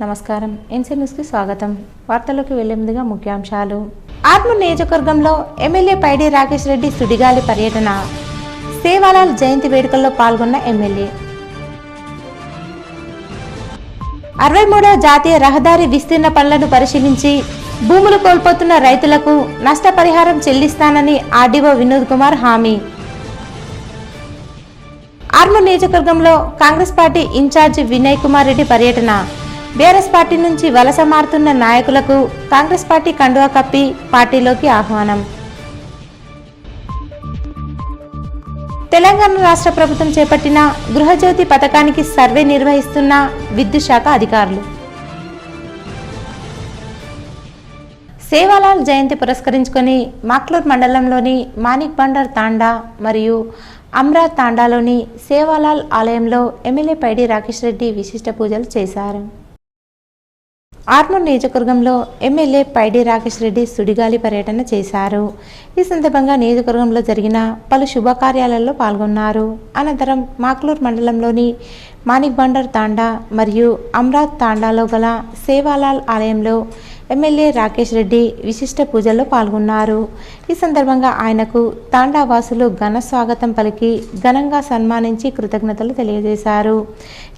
నమస్కారం. ఎన్సీ న్యూస్కి స్వాగతం. వార్తల్లోకి వెళ్లే ముందుగా ముఖ్యాంశాలు. ఆర్మూర్ నియోజకవర్గంలో ఎమ్మెల్యే పైడి రాకేష్ రెడ్డి సుడిగాలి పర్యటన. సేవాలాల్ జయంతి వేడుకల్లో పాల్గొన్న ఎమ్మెల్యే. 63వ జాతీయ రహదారి విస్తీర్ణ పనులను పరిశీలించి భూములు కోల్పోతున్న రైతులకు నష్టపరిహారం చెల్లిస్తానని ఆర్డీఓ వినోద్ కుమార్ హామీ. ఆర్మూర్ నియోజకవర్గంలో కాంగ్రెస్ పార్టీ ఇన్ఛార్జి వినయ్ కుమార్ రెడ్డి పర్యటన. బీఆర్ఎస్ పార్టీ నుంచి వలస మారుతున్న నాయకులకు కాంగ్రెస్ పార్టీ కండువా కప్పి పార్టీలోకి ఆహ్వానం. తెలంగాణ రాష్ట్ర ప్రభుత్వం చేపట్టిన గృహజ్యోతి పథకానికి సర్వే నిర్వహిస్తున్న విద్యుత్ శాఖ అధికారులు. సేవాలాల్ జయంతి పురస్కరించుకొని మాక్లూర్ మండలంలోని మాణిక్ బండర్ తాండా మరియు అమ్రా తాండాలోని సేవాలాల్ ఆలయంలో ఎమ్మెల్యే పైడి రాకేష్ రెడ్డి విశిష్ట పూజలు చేశారు. ఆర్మూర్ నియోజకవర్గంలో ఎమ్మెల్యే పైడి రాకేష్ రెడ్డి సుడిగాలి పర్యటన చేశారు. ఈ సందర్భంగా నియోజకవర్గంలో జరిగిన పలు శుభకార్యాలలో పాల్గొన్నారు. అనంతరం మాక్లూర్ మండలంలోని మాణిక్ బండర్ తాండా మరియు అమ్రాత్ తాండాలో గల సేవాలాల్ ఆలయంలో ఎమ్మెల్యే రాకేష్ రెడ్డి విశిష్ట పూజల్లో పాల్గొన్నారు. ఈ సందర్భంగా ఆయనకు తాండా వాసులు ఘన స్వాగతం పలికి ఘనంగా సన్మానించి కృతజ్ఞతలు తెలియజేశారు.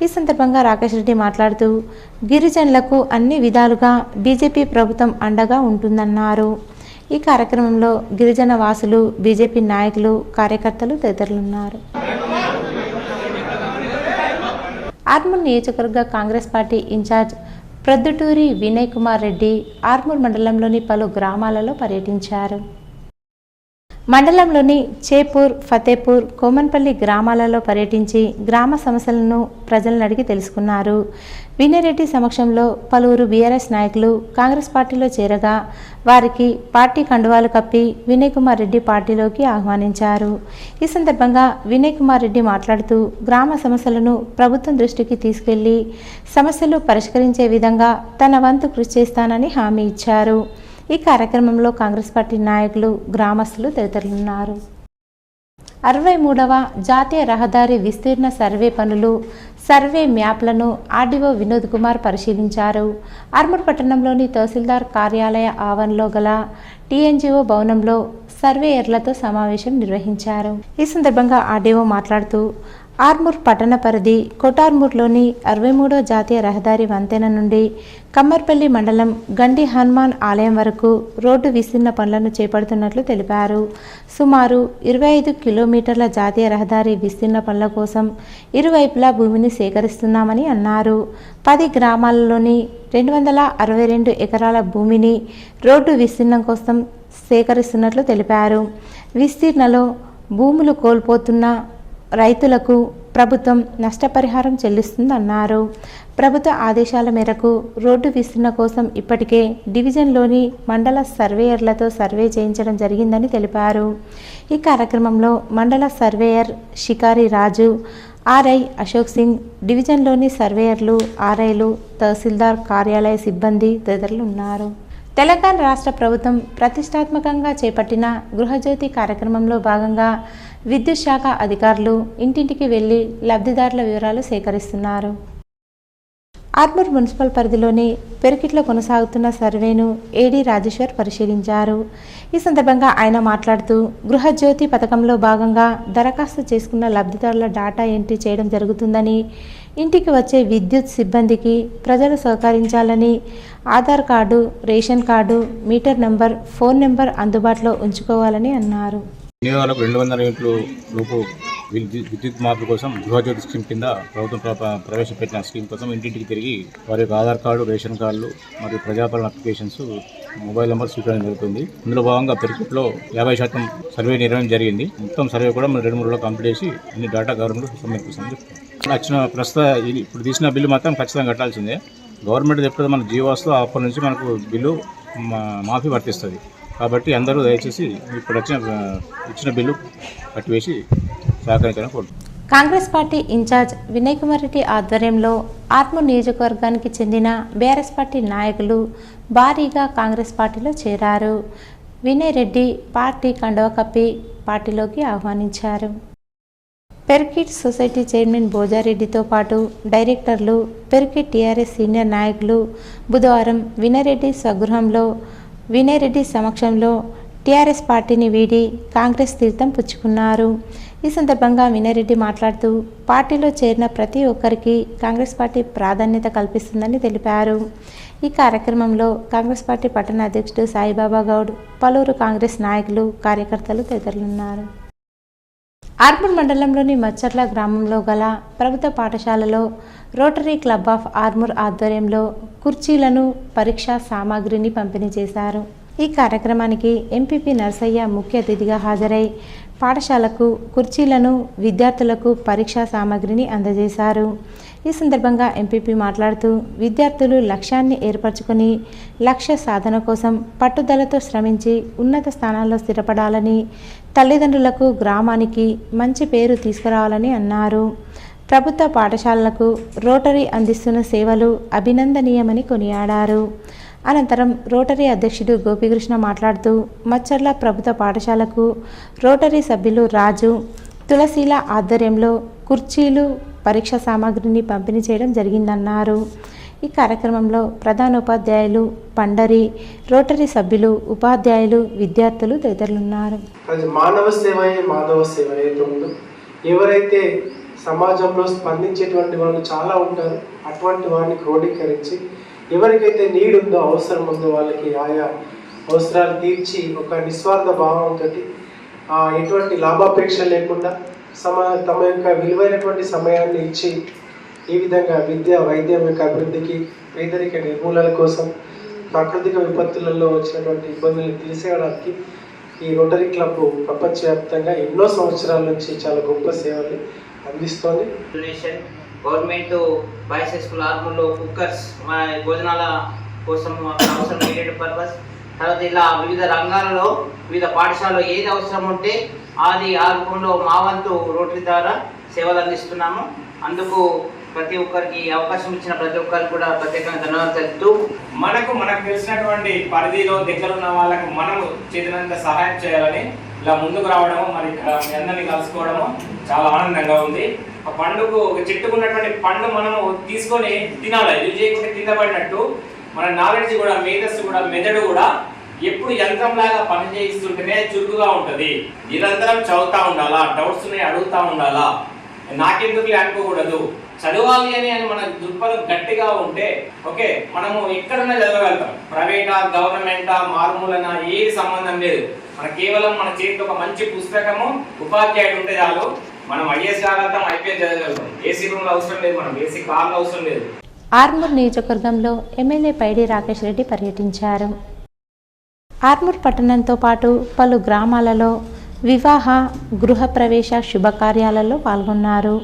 ఈ సందర్భంగా రాకేష్ రెడ్డి మాట్లాడుతూ గిరిజనులకు అన్ని విధాలుగా బీజేపీ ప్రభుత్వం అండగా ఉంటుందన్నారు. ఈ కార్యక్రమంలో గిరిజన వాసులు, బీజేపీ నాయకులు, కార్యకర్తలు తదితరులున్నారు. ఆర్మూర్ నియోజకవర్గ కాంగ్రెస్ పార్టీ ఇన్ఛార్జ్ ప్రొద్దుటూరి వినయ్ కుమార్ రెడ్డి ఆర్మూర్ మండలంలోని పలు గ్రామాలలో పర్యటించారు. మండలంలోని చేపూర్, ఫతేపూర్, కోమన్పల్లి గ్రామాలలో పర్యటించి గ్రామ సమస్యలను ప్రజలను అడిగి తెలుసుకున్నారు. వినయ్ రెడ్డి సమక్షంలో పలువురు బీఆర్ఎస్ నాయకులు కాంగ్రెస్ పార్టీలో చేరగా వారికి పార్టీ కండువాలు కప్పి వినయ్ కుమార్ రెడ్డి పార్టీలోకి ఆహ్వానించారు. ఈ సందర్భంగా వినయ్ కుమార్ రెడ్డి మాట్లాడుతూ గ్రామ సమస్యలను ప్రభుత్వం దృష్టికి తీసుకెళ్లి సమస్యలు పరిష్కరించే విధంగా తన వంతు కృషి చేస్తానని హామీ ఇచ్చారు. ఈ కార్యక్రమంలో కాంగ్రెస్ పార్టీ నాయకులు, గ్రామస్తులు తదితరులున్నారు. 63వ జాతీయ రహదారి విస్తీర్ణ సర్వే పనులు, సర్వే మ్యాప్లను ఆర్డీఓ వినోద్ కుమార్ పరిశీలించారు. ఆర్మూర్ పట్టణంలోని తహసీల్దార్ కార్యాలయ ఆవరణలో గల టీఎన్జీఓ భవనంలో సర్వేయర్లతో సమావేశం నిర్వహించారు. ఈ సందర్భంగా ఆర్డీఓ మాట్లాడుతూ ఆర్మూర్ పట్టణ పరిధి కోటార్మూర్లోని 63వ జాతీయ రహదారి వంతెన నుండి కమ్మర్పల్లి మండలం గండి హనుమాన్ ఆలయం వరకు రోడ్డు విస్తీర్ణ పనులను చేపడుతున్నట్లు తెలిపారు. సుమారు 25 కిలోమీటర్ల జాతీయ రహదారి విస్తీర్ణ పనుల కోసం ఇరువైపులా భూమిని సేకరిస్తున్నామని అన్నారు. 10 గ్రామాలలోని 262 ఎకరాల భూమిని రోడ్డు విస్తీర్ణం కోసం సేకరిస్తున్నట్లు తెలిపారు. విస్తీర్ణలో భూములు కోల్పోతున్న రైతులకు ప్రభుత్వం నష్టపరిహారం చెల్లిస్తుందన్నారు. ప్రభుత్వ ఆదేశాల మేరకు రోడ్డు విస్తరణ కోసం ఇప్పటికే డివిజన్లోని మండల సర్వేయర్లతో సర్వే చేయించడం జరిగిందని తెలిపారు. ఈ కార్యక్రమంలో మండల సర్వేయర్ షికారి రాజు, ఆర్ఐ అశోక్ సింగ్, డివిజన్లోని సర్వేయర్లు, ఆర్ఐలు, తహసీల్దార్ కార్యాలయ సిబ్బంది తదితరులు ఉన్నారు. తెలంగాణ రాష్ట్ర ప్రభుత్వం ప్రతిష్టాత్మకంగా చేపట్టిన గృహజ్యోతి కార్యక్రమంలో భాగంగా విద్యుత్ శాఖ అధికారులు ఇంటింటికి వెళ్లి లబ్ధిదారుల వివరాలు సేకరిస్తున్నారు. ఆర్మూర్ మున్సిపల్ పరిధిలోని పెరికిట్లో కొనసాగుతున్న సర్వేను ఏడీ రాజేశ్వర్ పరిశీలించారు. ఈ సందర్భంగా ఆయన మాట్లాడుతూ గృహజ్యోతి పథకంలో భాగంగా దరఖాస్తు చేసుకున్న లబ్ధిదారుల డాటా ఎంట్రీ చేయడం జరుగుతుందని, ఇంటికి వచ్చే విద్యుత్ సిబ్బందికి ప్రజలు సహకరించాలని, Aadhaar card, ration card, metre number, phone number అందుబాటులో ఉంచుకోవాలని అన్నారు. వినియోగాలకు 200 యూనిట్లు లోపు విద్యుత్ మార్పు కోసం గృహజ్యోతి స్కీమ్ కింద ప్రభుత్వం ప్రవేశపెట్టిన స్కీమ్ కోసం ఇంటింటికి తిరిగి వారి యొక్క ఆధార్ కార్డు, రేషన్ కార్డులు మరియు ప్రజాపాలన అప్లికేషన్స్, మొబైల్ నెంబర్ స్వీకరించడం జరుగుతుంది. ఇందులో భాగంగా పెరికిట్లో 50% సర్వే నిర్వహణ జరిగింది. మొత్తం సర్వే కూడా మనం 2-3 రోజుల్లో కంప్లీట్ చేసి అన్ని డేటా గవర్నమెంట్ సమర్పిస్తామని చెప్తాం. వచ్చిన ఇప్పుడు తీసిన బిల్లు మాత్రం ఖచ్చితంగా కట్టాల్సిందే. గవర్నమెంట్ చెప్తుంది మన జీవోస్లో అప్పటి నుంచి మనకు బిల్లు మాఫీ వర్తిస్తుంది. కాబట్టి అందరూ దయచేసి ఇప్పుడు ఇచ్చిన బిల్లు కట్టివేసి సహకరించాలని కోరుతున్నాను. కాంగ్రెస్ పార్టీ ఇన్ఛార్జ్ వినయ్ కుమార్ రెడ్డి ఆధ్వర్యంలో ఆర్మూర్ నియోజకవర్గానికి చెందిన బీఆర్ఎస్ పార్టీ నాయకులు భారీగా కాంగ్రెస్ పార్టీలో చేరారు. వినయ్ రెడ్డి పార్టీ కండువా కప్పి పార్టీలోకి ఆహ్వానించారు. పెర్కిట్ సొసైటీ చైర్మన్ భోజారెడ్డితో పాటు డైరెక్టర్లు, పెర్కిట్ టీఆర్ఎస్ సీనియర్ నాయకులు బుధవారం వినయరెడ్డి స్వగృహంలో వినయరెడ్డి సమక్షంలో టీఆర్ఎస్ పార్టీని వీడి కాంగ్రెస్ తీర్థం పుచ్చుకున్నారు. ఈ సందర్భంగా వినయరెడ్డి మాట్లాడుతూ పార్టీలో చేరిన ప్రతి ఒక్కరికి కాంగ్రెస్ పార్టీ ప్రాధాన్యత కల్పిస్తుందని తెలిపారు. ఈ కార్యక్రమంలో కాంగ్రెస్ పార్టీ పట్టణ అధ్యక్షుడు సాయిబాబా గౌడ్, పలువురు కాంగ్రెస్ నాయకులు, కార్యకర్తలు తదితరులున్నారు. ఆర్మూర్ మండలంలోని మచ్చర్ల గ్రామంలో గల ప్రభుత్వ పాఠశాలలో రోటరీ క్లబ్ ఆఫ్ ఆర్మూర్ ఆధ్వర్యంలో కుర్చీలను, పరీక్షా సామాగ్రిని పంపిణీ చేశారు. ఈ కార్యక్రమానికి ఎంపీపీ నర్సయ్య ముఖ్య అతిథిగా హాజరై పాఠశాలకు కుర్చీలను, విద్యార్థులకు పరీక్షా సామాగ్రిని అందజేశారు. ఈ సందర్భంగా ఎంపీపీ మాట్లాడుతూ విద్యార్థులు లక్ష్యాన్ని ఏర్పరచుకొని లక్ష్య సాధన కోసం పట్టుదలతో శ్రమించి ఉన్నత స్థానాల్లో స్థిరపడాలని, తల్లిదండ్రులకు, గ్రామానికి మంచి పేరు తీసుకురావాలని అన్నారు. ప్రభుత్వ పాఠశాలలకు రోటరీ అందిస్తున్న సేవలు అభినందనీయమని కొనియాడారు. అనంతరం రోటరీ అధ్యక్షుడు గోపికృష్ణ మాట్లాడుతూ మచ్చర్ల ప్రభుత్వ పాఠశాలకు రోటరీ సభ్యులు రాజు, తులసీల ఆధ్వర్యంలో కుర్చీలు, పరీక్షా సామాగ్రిని పంపిణీ చేయడం జరిగిందన్నారు. ఈ కార్యక్రమంలో ప్రధానోపాధ్యాయులు పండరి, రోటరీ సభ్యులు, ఉపాధ్యాయులు, విద్యార్థులు తదితరులున్నారు. మానవ సేవయే మాధవ సేవ ఏదైతే ఉందో, ఎవరైతే సమాజంలో స్పందించేటువంటి వాళ్ళు చాలా ఉంటారు, అటువంటి వారిని క్రోడీకరించి ఎవరికైతే నీడ్ ఉందో, అవసరం ఉందో వాళ్ళకి ఆయా అవసరాలు తీర్చి ఒక నిస్వార్థ భావంతో ఎటువంటి లాభాపేక్ష లేకుండా తమ యొక్క విలువైనటువంటి సమయాన్ని ఇచ్చి ఈ విధంగా విద్య, వైద్యం యొక్క అభివృద్ధికి, పేదరిక నిర్మూలన కోసం, ప్రాకృతిక విపత్తులలో వచ్చినటువంటి ఇబ్బందులను తీసేయడానికి ఈ రోటరీ క్లబ్ ప్రపంచవ్యాప్తంగా ఎన్నో సంవత్సరాల నుంచి చాలా గొప్ప సేవలు అందిస్తోంది. గవర్నమెంట్ బాయ్స్ హై స్కూల్ ఆర్మూర్లో కుక్కర్స్ భోజనాల కోసం అవసరం నీడెడ్ పర్పస్, తర్వాత ఇలా వివిధ రంగాలలో వివిధ పాఠశాలలో ఏది అవసరం ఉంటే అది ఆ రూపంలో మా వంతు రోటరీ ద్వారా సేవలు అందిస్తున్నాము. అందుకు ప్రతి ఒక్కరికి అవకాశం ఇచ్చిన ప్రతి ఒక్కరికి కూడా ప్రత్యేకంగా ధన్యవాదాలు తెలుపుతూ మనకు తెలిసినటువంటి పరిధిలో దగ్గర ఉన్న వాళ్ళకు మనము చేసినంత సహాయం చేయాలని ఇలా ముందుకు రావడము, మరి మీ అందరినీ కలుసుకోవడము చాలా ఆనందంగా ఉంది. ఆ పండుగ ఒక చెట్టుకున్నటువంటి పండు మనము తీసుకొని తినాలి. ఇది చేయకుండా కింద పడినట్టు మన నాలెడ్జ్ కూడా, మేధస్సు కూడా, మెదడు కూడా ఎప్పుడు యంత్రంలాగా పని చేయిస్తుంటేనే చురుకుగా ఉంటుంది. నిరంతరం చదువుతూ ఉండాలా, డౌట్స్ని అడుగుతూ ఉండాలా, నాకెందుకు అనుకోకూడదు. చదవాలి అని మన దృక్పథం గట్టిగా ఉంటే ఓకే, మనము ఎక్కడన్నా చదవగలుగుతాం. ప్రైవేటా, గవర్నమెంటా, మారుమూలనా ఏది సంబంధం లేదు. మన కేవలం మన చేతిలో ఒక మంచి పుస్తకము, ఉపాధ్యాయుడు ఉంటే చాలు, మనం ఐఏఎస్ కాగలుగుతాం, ఐపీఎస్ చదవగలుగుతాం. ఏసీ రూమ్లో అవసరం లేదు, మనం ఏసీ కార్లో అవసరం లేదు. ఆర్మూర్ నియోజకవర్గంలో ఎమ్మెల్యే పైడి రాకేష్ రెడ్డి పర్యటించారు. ఆర్మూర్ పట్టణంతో పాటు పలు గ్రామాలలో వివాహ, గృహప్రవేశ శుభకార్యాలలో పాల్గొన్నారు.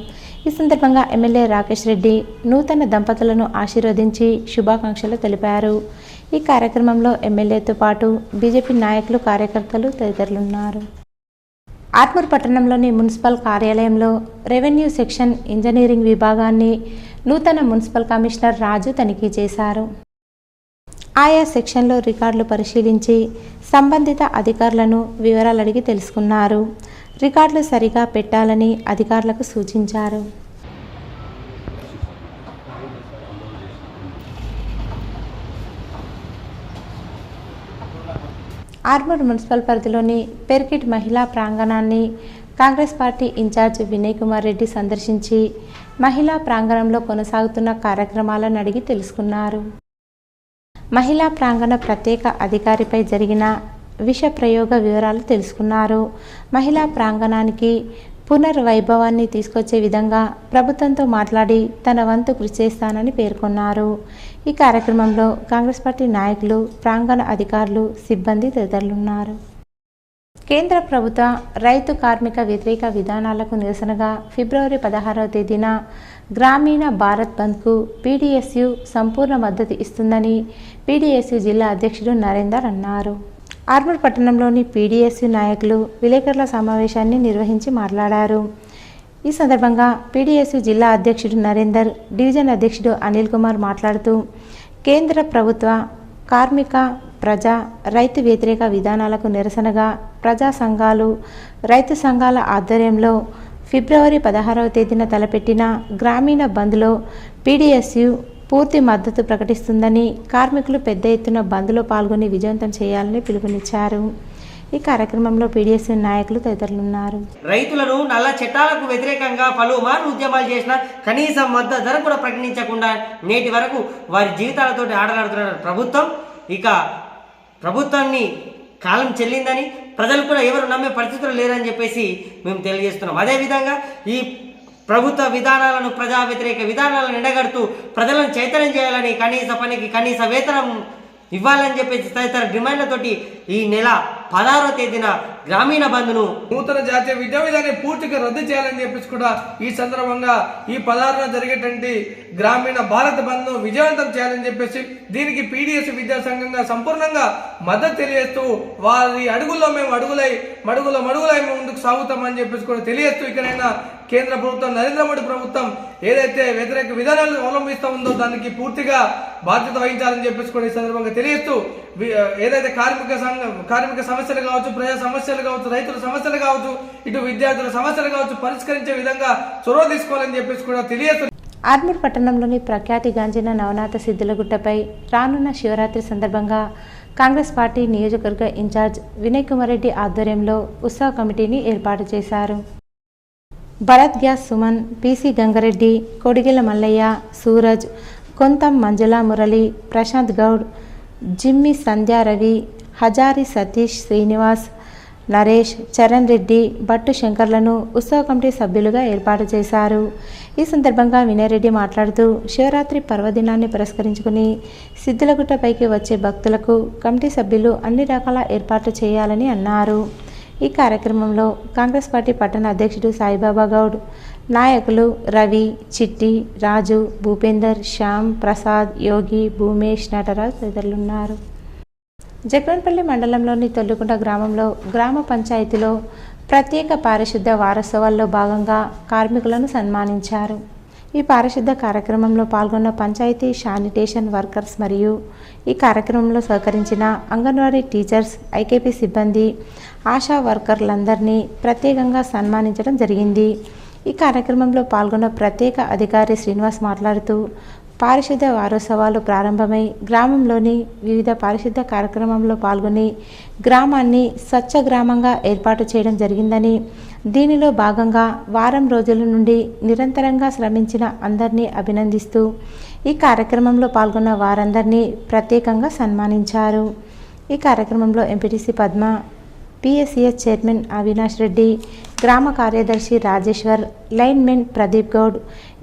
ఈ సందర్భంగా ఎమ్మెల్యే రాకేష్ రెడ్డి నూతన దంపతులను ఆశీర్వదించి శుభాకాంక్షలు తెలిపారు. ఈ కార్యక్రమంలో ఎమ్మెల్యేతో పాటు బీజేపీ నాయకులు, కార్యకర్తలు తదితరులున్నారు. ఆర్మూర్ పట్టణంలోని మున్సిపల్ కార్యాలయంలో రెవెన్యూ సెక్షన్ ఇంజనీరింగ్ విభాగాన్ని నూతన మున్సిపల్ కమిషనర్ రాజు తనిఖీ చేశారు. ఆయా సెక్షన్లో రికార్డులు పరిశీలించి సంబంధిత అధికారులను వివరాలు అడిగి తెలుసుకున్నారు. రికార్డులు సరిగా పెట్టాలని అధికారులకు సూచించారు. ఆర్మూర్ మున్సిపల్ పరిధిలోని పెర్కిట్ మహిళా ప్రాంగణాన్ని కాంగ్రెస్ పార్టీ ఇన్ఛార్జ్ వినయ్ కుమార్ రెడ్డి సందర్శించి మహిళా ప్రాంగణంలో కొనసాగుతున్న కార్యక్రమాలను అడిగి తెలుసుకున్నారు. మహిళా ప్రాంగణ ప్రత్యేక అధికారిపై జరిగిన విష ప్రయోగ వివరాలు తెలుసుకున్నారు. మహిళా ప్రాంగణానికి పునర్వైభవాన్ని తీసుకొచ్చే విధంగా ప్రభుత్వంతో మాట్లాడి తన వంతు కృషి చేస్తానని పేర్కొన్నారు. ఈ కార్యక్రమంలో కాంగ్రెస్ పార్టీ నాయకులు, ప్రాంగణ అధికారులు, సిబ్బంది తదితరులున్నారు. కేంద్ర ప్రభుత్వ రైతు కార్మిక వ్యతిరేక విధానాలకు నిరసనగా ఫిబ్రవరి 16వ తేదీన గ్రామీణ భారత్ బంద్కు పీడీఎస్యు సంపూర్ణ మద్దతు ఇస్తుందని పీడీఎస్యు జిల్లా అధ్యక్షుడు నరేందర్ అన్నారు. ఆర్మూర్ పట్టణంలోని పీడీఎస్యు నాయకులు విలేకరుల సమావేశాన్ని నిర్వహించి మాట్లాడారు. ఈ సందర్భంగా పీడీఎస్యు జిల్లా అధ్యక్షుడు నరేందర్, డివిజన్ అధ్యక్షుడు అనిల్ కుమార్ మాట్లాడుతూ కేంద్ర ప్రభుత్వ కార్మిక, ప్రజా, రైతు వ్యతిరేక విధానాలకు నిరసనగా ప్రజా సంఘాలు, రైతు సంఘాల ఆధ్వర్యంలో ఫిబ్రవరి 16వ తేదీన తలపెట్టిన గ్రామీణ బంద్లో పీడీఎస్యు పూర్తి మద్దతు ప్రకటిస్తుందని, కార్మికులు పెద్ద ఎత్తున బంద్లో పాల్గొని విజయవంతం చేయాలని పిలుపునిచ్చారు. ఈ కార్యక్రమంలో పీడీఎస్యు నాయకులు తదితరులున్నారు. రైతులను నల్ల చట్టాలకు వ్యతిరేకంగా పలుమార్లు ఉద్యమాలు చేసిన కనీస మద్దతు ధర కూడా ప్రకటించకుండా నేటి వరకు వారి జీవితాలతో ఆడలాడుతున్న ప్రభుత్వం, ఇక ప్రభుత్వాన్ని కాలం చెల్లిందని, ప్రజలు కూడా ఎవరు నమ్మే పరిస్థితులు లేరని చెప్పేసి మేము తెలియజేస్తున్నాం. అదేవిధంగా ఈ ప్రభుత్వ విధానాలను, ప్రజా వ్యతిరేక విధానాలను ఎండగడుతూ ప్రజలను చైతన్యం చేయాలని, కనీస పనికి కనీస వేతనం ఇవ్వాలని చెప్పేసి తదితర డిమాండ్లతోటి ఈ నెల 16వ తేదీన గ్రామీణ బంద్ను నూతన జాతీయ విద్యా విధానాన్ని పూర్తిగా రద్దు చేయాలని చెప్పేసి కూడా ఈ సందర్భంగా ఈ 16న జరిగేటువంటి గ్రామీణ భారత్ బంద్ను విజయవంతం చేయాలని చెప్పేసి దీనికి పీడీఎస్ విద్యా సంఘంగా సంపూర్ణంగా మద్దతు తెలియజేస్తూ వారి అడుగుల్లో మేము మడుగులై ముందుకు సాగుతామని చెప్పేసి కూడా తెలియజేస్తూ ఇకనైనా కేంద్ర ప్రభుత్వం, నరేంద్ర మోడీ ప్రభుత్వం ఏదైతే వ్యతిరేక విధానాలను అవలంబిస్తూ ఉందో దానికి పూర్తిగా బాధ్యత వహించాలని చెప్పేసి కూడా ఈ సందర్భంగా తెలియజేస్తూ ఏదైతే కార్మిక సమస్యలు కావచ్చు, ప్రజా సమస్యలు కావచ్చు, రైతుల సమస్యలు కావచ్చు, ఇటు విద్యార్థుల సమస్యలు కావచ్చు పరిష్కరించే విధంగా చొరవ తీసుకోవాలని చెప్పేసి కూడా తెలియజేస్తూ ఆర్మూర్ పట్టణంలోని ప్రఖ్యాతిగాంచిన నవనాథ సిద్ధులగుట్టపై రానున్న శివరాత్రి సందర్భంగా కాంగ్రెస్ పార్టీ నియోజకవర్గ ఇన్ఛార్జ్ వినయ్ కుమార్ రెడ్డి ఆధ్వర్యంలో ఉత్సవ కమిటీని ఏర్పాటు చేశారు. భరత్ గ్యాస్ సుమన్, పీసీ గంగారెడ్డి, కొడిగెల మల్లయ్య, సూరజ్, కొంతం మంజుల మురళి, ప్రశాంత్ గౌడ్, జిమ్మి సంధ్యా రవి, హజారి సతీష్, శ్రీనివాస్, నరేష్, చరణ్ రెడ్డి, భట్టు శంకర్లను ఉత్సవ కమిటీ సభ్యులుగా ఏర్పాటు చేశారు. ఈ సందర్భంగా వినయ్ రెడ్డి మాట్లాడుతూ శివరాత్రి పర్వదినాన్ని పురస్కరించుకుని సిద్ధులగుట్టపైకి వచ్చే భక్తులకు కమిటీ సభ్యులు అన్ని రకాల ఏర్పాట్లు చేయాలని అన్నారు. ఈ కార్యక్రమంలో కాంగ్రెస్ పార్టీ పట్టణ అధ్యక్షుడు సాయిబాబా గౌడ్, నాయకులు రవి, చిట్టి, రాజు, భూపేందర్, శ్యామ్, ప్రసాద్, యోగి, భూమేష్, నటరాజ్ తదితరులున్నారు. జగ్రన్పల్లి మండలంలోని తొల్లికుంట గ్రామంలో గ్రామ పంచాయతీలో ప్రత్యేక పారిశుద్ధ వారోత్సవాల్లో భాగంగా కార్మికులను సన్మానించారు. ఈ పారిశుద్ధ కార్యక్రమంలో పాల్గొన్న పంచాయతీ శానిటేషన్ వర్కర్స్ మరియు ఈ కార్యక్రమంలో సహకరించిన అంగన్వాడీ టీచర్స్, ఐకేపీ సిబ్బంది, ఆశా వర్కర్లందరినీ ప్రత్యేకంగా సన్మానించడం జరిగింది. ఈ కార్యక్రమంలో పాల్గొన్న ప్రత్యేక అధికారి శ్రీనివాస్ మాట్లాడుతూ పారిశుద్ధ వారోత్సవాలు ప్రారంభమై గ్రామంలోని వివిధ పారిశుద్ధ కార్యక్రమంలో పాల్గొని గ్రామాన్ని స్వచ్ఛ గ్రామంగా ఏర్పాటు చేయడం జరిగిందని, దీనిలో భాగంగా వారం రోజుల నుండి నిరంతరంగా శ్రమించిన అందరినీ అభినందిస్తూ ఈ కార్యక్రమంలో పాల్గొన్న వారందరినీ ప్రత్యేకంగా సన్మానించారు. ఈ కార్యక్రమంలో MPTC Padma, PSCS chairman Avinash Reddy, గ్రామ కార్యదర్శి రాజేశ్వర్, లైన్మెన్ ప్రదీప్ గౌడ్,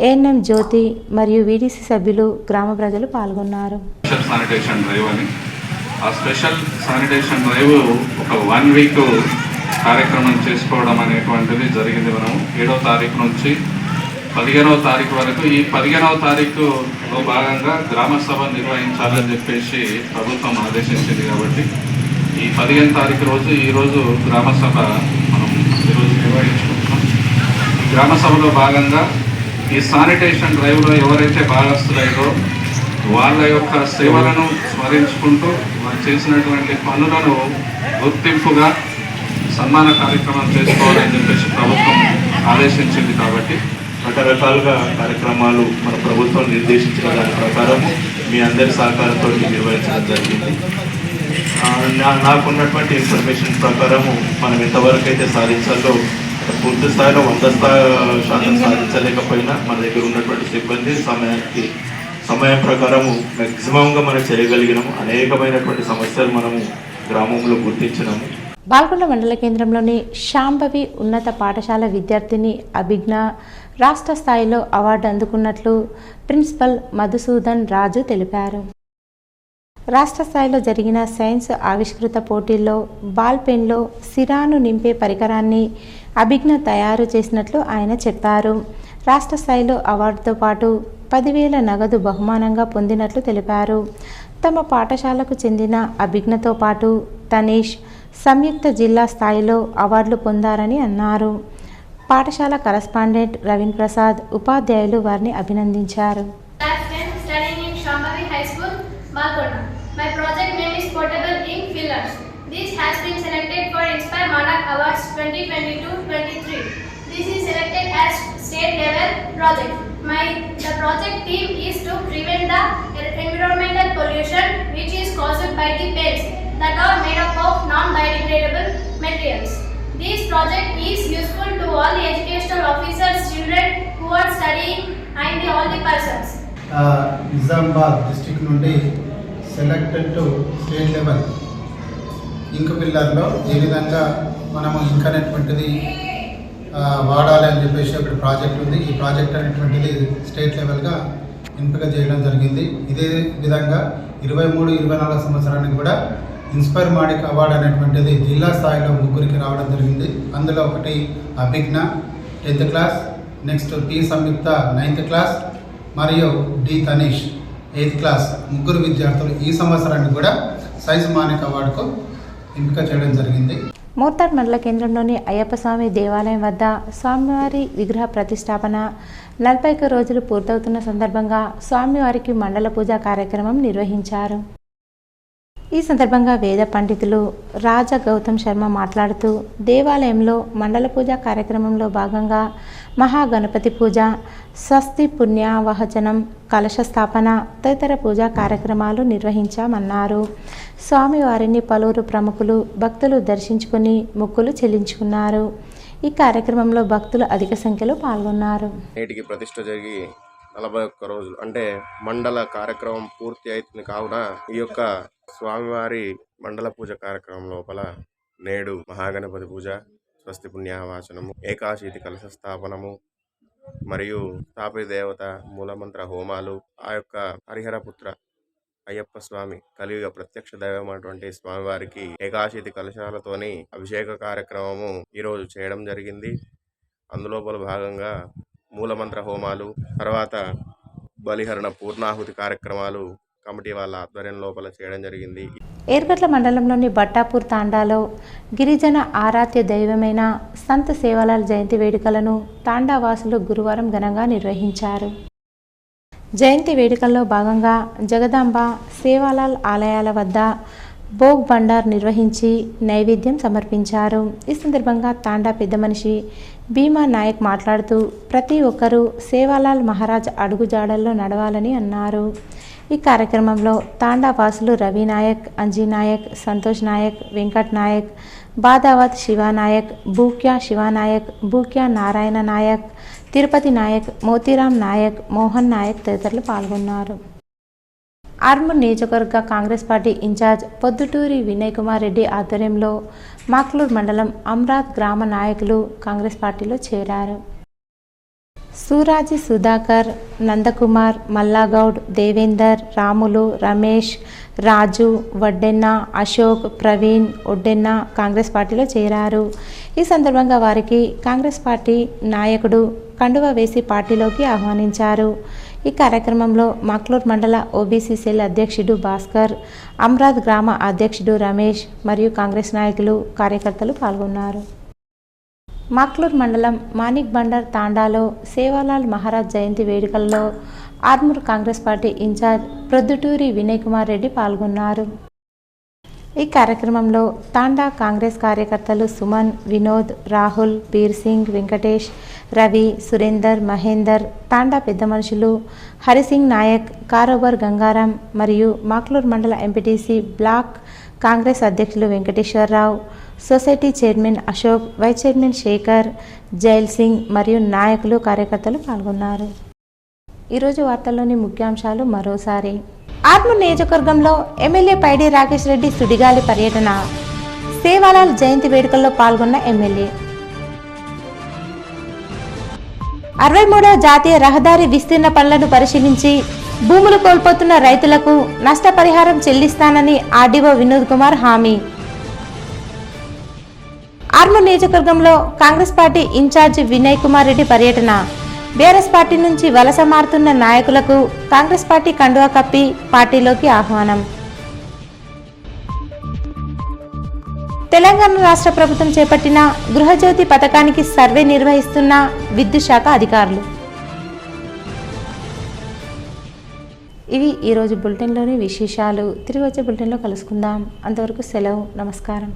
ఏఎన్ఎం జ్యోతి మరియు వీడీసీ సభ్యులు, గ్రామ ప్రజలు పాల్గొన్నారు. శానిటేషన్ డ్రైవ్ అని ఆ స్పెషల్ శానిటేషన్ డ్రైవ్ ఒక 1 వీక్ కార్యక్రమం చేసుకోవడం అనేటువంటిది జరిగింది. మనం 7వ తారీఖు నుంచి 15వ తారీఖు వరకు ఈ 15వ తారీఖులో భాగంగా గ్రామ సభ నిర్వహించాలని చెప్పేసి ప్రభుత్వం ఆదేశించింది. కాబట్టి ఈ 15వ తారీఖు రోజు ఈరోజు గ్రామ సభ మనం ఈరోజు నిర్వహించుకుంటున్నాం. ఈ గ్రామ సభలో భాగంగా ఈ శానిటేషన్ డ్రైవ్లో ఎవరైతే భాగస్తులైరో వాళ్ళ యొక్క సేవలను స్మరించుకుంటూ వారు చేసినటువంటి పనులను గుర్తింపుగా సన్మాన కార్యక్రమం చేసుకోవాలని చెప్పేసి ప్రభుత్వం ఆదేశించింది. కాబట్టి రకరకాలుగా కార్యక్రమాలు మన ప్రభుత్వం నిర్దేశించిన దాని ప్రకారం మీ అందరి సహకారంతో నిర్వహించడం జరిగింది. నాకున్నటువంటి ఇన్ఫర్మేషన్ ప్రకారము మనం ఎంతవరకు అయితే సాధించాలో పూర్తి స్థాయిలో 100% సాధించలేకపోయినా మన దగ్గర ఉన్నటువంటి సిబ్బంది సమయం ప్రకారము మ్యాక్సిమంగా మనం చేయగలిగినాము. అనేకమైనటువంటి సమస్యలు మనము గ్రామంలో గుర్తించినాము. బాల్కొండ మండల కేంద్రంలోని శాంభవి ఉన్నత పాఠశాల విద్యార్థిని అభిజ్ఞ రాష్ట్ర స్థాయిలో అవార్డు అందుకున్నట్లు ప్రిన్సిపల్ మధుసూదన్ రాజు తెలిపారు. రాష్ట్ర స్థాయిలో జరిగిన సైన్స్ ఆవిష్కృత పోటీల్లో బాల్ పెన్లో సిరాను నింపే పరికరాన్ని అభిజ్ఞ తయారు చేసినట్లు ఆయన చెప్పారు. రాష్ట్ర స్థాయిలో అవార్డుతో పాటు 10,000 నగదు బహుమానంగా పొందినట్లు తెలిపారు. తమ పాఠశాలకు చెందిన అభిజ్ఞతో పాటు తనీష్ సంయుక్త జిల్లా స్థాయిలో అవార్డులు పొందారని అన్నారు. పాఠశాల కరస్పాండెంట్ రవీన్ ప్రసాద్, ఉపాధ్యాయులు వారిని అభినందించారు. My project name is Portable Ink Fillers. This has been selected for Inspire Madak Awards 2022-23. this is selected as state level project. The project theme is to prevent the environmental pollution which is caused by the paints that are made up of non-biodegradable materials. This project is useful to all the educational officers, children who are studying and all the persons. Nizamabad district నుండి selected to state level ఇంక్ పిల్లర్లో ఏ విధంగా మనము ఇంక్ అనేటువంటిది వాడాలి అని చెప్పేసి ఒకటి project ఉంది. ఈ ప్రాజెక్ట్ అనేటువంటిది స్టేట్ లెవెల్గా ఎంపిక చేయడం జరిగింది. ఇదే విధంగా 23-24 సంవత్సరానికి కూడా ఇన్స్పైర్ మాడిక్ అవార్డు అనేటువంటిది జిల్లా స్థాయిలో 3 రావడం జరిగింది. అందులో ఒకటి అభిజ్ఞ 10th క్లాస్, నెక్స్ట్ టి సంయుక్త 9th క్లాస్ మరియు డి తనీష్ 8th క్లాస్ 3 విద్యార్థులు ఈ సంవత్సరానికి కూడా సైన్స్ మానిక్ అవార్డుకు ఎంపిక చేయడం జరిగింది. మోర్తాడ్ మండల కేంద్రంలోని అయ్యప్ప స్వామి దేవాలయం వద్ద స్వామివారి విగ్రహ ప్రతిష్టాపన 41 రోజులు పూర్తవుతున్న సందర్భంగా స్వామివారికి మండల పూజా కార్యక్రమం నిర్వహించారు. ఈ సందర్భంగా వేద పండితులు రాజా గౌతమ్ శర్మ మాట్లాడుతూ దేవాలయంలో మండల పూజా కార్యక్రమంలో భాగంగా మహాగణపతి పూజ, స్వస్తి పుణ్యావహచనం, కలశ స్థాపన తదితర పూజా కార్యక్రమాలు నిర్వహించామన్నారు. స్వామివారిని పలువురు ప్రముఖులు భక్తులు దర్శించుకుని మొక్కులు చెల్లించుకున్నారు. ఈ కార్యక్రమంలో భక్తులు అధిక సంఖ్యలో పాల్గొన్నారు. నేటికి ప్రతిష్ఠ జరిగి 41 రోజులు అంటే మండల కార్యక్రమం పూర్తి అవుతుంది. కావున ఈ యొక్క స్వామివారి మండల పూజ కార్యక్రమం లోపల నేడు మహాగణపతి పూజ, స్వస్తి పుణ్యావాచనము, ఏకాశీతి కలశ స్థాపనము మరియు స్థాపిత దేవత మూలమంత్ర హోమాలు, ఆ యొక్క హరిహరపుత్ర అయ్యప్ప స్వామి కలియుగ ప్రత్యక్ష దైవం అటువంటి స్వామివారికి ఏకాశీతి కలశాలతోని అభిషేక కార్యక్రమము ఈరోజు చేయడం జరిగింది. అందులోపల భాగంగా మూలమంత్ర హోమాలు, తర్వాత బలిహరణ పూర్ణాహుతి కార్యక్రమాలు కమిటీ వాళ్ళ ఆధ్వర్యం లోపల చేయడం జరిగింది. ఏర్గట్ల మండలంలోని బట్టాపూర్ తాండాలో గిరిజన ఆరాధ్య దైవమైన సంత సేవాలాల్ జయంతి వేడుకలను తాండావాసులు గురువారం ఘనంగా నిర్వహించారు. జయంతి వేడుకల్లో భాగంగా జగదాంబ, సేవాలాల్ ఆలయాల వద్ద భోగ్ బండార్ నిర్వహించి నైవేద్యం సమర్పించారు. ఈ సందర్భంగా తాండా పెద్ద మనిషి భీమా నాయక్ మాట్లాడుతూ ప్రతి ఒక్కరూ సేవాలాల్ మహారాజ్ అడుగుజాడల్లో నడవాలని అన్నారు. ఈ కార్యక్రమంలో తాండా వాసులు రవి నాయక్, అంజీ నాయక్, సంతోష్ నాయక్, వెంకట్ నాయక్, బాదావత్ శివానాయక్, బూక్యా శివానాయక్, బూక్యా నారాయణ నాయక్, తిరుపతి నాయక్, మోతీరామ్ నాయక్, మోహన్ నాయక్ తదితరులు పాల్గొన్నారు. ఆర్మూర్ నియోజకవర్గ కాంగ్రెస్ పార్టీ ఇన్ఛార్జ్ పొద్దుటూరి వినయ్ కుమార్ రెడ్డి ఆధ్వర్యంలో మాక్లూర్ మండలం అమ్రాత్ గ్రామ నాయకులు కాంగ్రెస్ పార్టీలో చేరారు. సూరాజి సుధాకర్, నందకుమార్, మల్లాగౌడ్, దేవేందర్, రాములు, రమేష్, రాజు, వడ్డెన్న, అశోక్, ప్రవీణ్, ఒడ్డెన్న కాంగ్రెస్ పార్టీలో చేరారు. ఈ సందర్భంగా వారికి కాంగ్రెస్ పార్టీ నాయకుడు కండువా వేసి పార్టీలోకి ఆహ్వానించారు. ఈ కార్యక్రమంలో మాక్లూర్ మండల ఓబీసీ సెల్ అధ్యక్షుడు భాస్కర్, అమ్రాద్ గ్రామ అధ్యక్షుడు రమేష్ మరియు కాంగ్రెస్ నాయకులు, కార్యకర్తలు పాల్గొన్నారు. మాక్లూర్ మండలం మానిక్ బండర్ తాండాలో సేవాలాల్ మహారాజ్ జయంతి వేడుకల్లో ఆర్మూర్ కాంగ్రెస్ పార్టీ ఇన్ఛార్జ్ ప్రొద్దుటూరి వినయ్ కుమార్ రెడ్డి పాల్గొన్నారు. ఈ కార్యక్రమంలో తాండా కాంగ్రెస్ కార్యకర్తలు సుమన్, వినోద్, రాహుల్, బీర్ సింగ్, వెంకటేష్, రవి, సురేందర్, మహేందర్, తాండా పెద్ద మనుషులు హరిసింగ్ నాయక్, కారోబర్ గంగారాం మరియు మాక్లూర్ మండల ఎంపీటీసీ బ్లాక్ కాంగ్రెస్ అధ్యక్షులు Venkateswararao, society chairman Ashok, vice chairman Shekhar, Jail Singh మరియు నాయకులు, కార్యకర్తలు పాల్గొన్నారు. ఈరోజు వార్తల్లోని ముఖ్యాంశాలు మరోసారి. ఆర్మూర్ నియోజకవర్గంలో ఎమ్మెల్యే పైడి రాకేష్ రెడ్డి సుడిగాలి పర్యటన, సేవాలాల్ జయంతి వేడుకల్లో పాల్గొన్న ఎమ్మెల్యే. 63వ జాతీయ రహదారి విస్తీర్ణ పనులను పరిశీలించి భూములు కోల్పోతున్న రైతులకు నష్టపరిహారం చెల్లిస్తానని ఆర్డీఓ వినోద్ కుమార్ హామీ. ఆర్మూర్ నియోజకవర్గంలో కాంగ్రెస్ పార్టీ ఇన్ఛార్జ్ వినయ్ కుమార్ రెడ్డి పర్యటన, బీఆర్ఎస్ పార్టీ నుంచి వలస మారుతున్న నాయకులకు కాంగ్రెస్ పార్టీ కండువా కప్పి పార్టీలోకి ఆహ్వానం. తెలంగాణ రాష్ట్ర ప్రభుత్వం చేపట్టిన గృహజ్యోతి పథకానికి సర్వే నిర్వహిస్తున్న విద్యుత్ శాఖ అధికారులు. ఇవి ఈరోజు బులెటిన్లోని విశేషాలు. తిరిగి వచ్చే బులెటిన్లో కలుసుకుందాం. అంతవరకు సెలవు. నమస్కారం.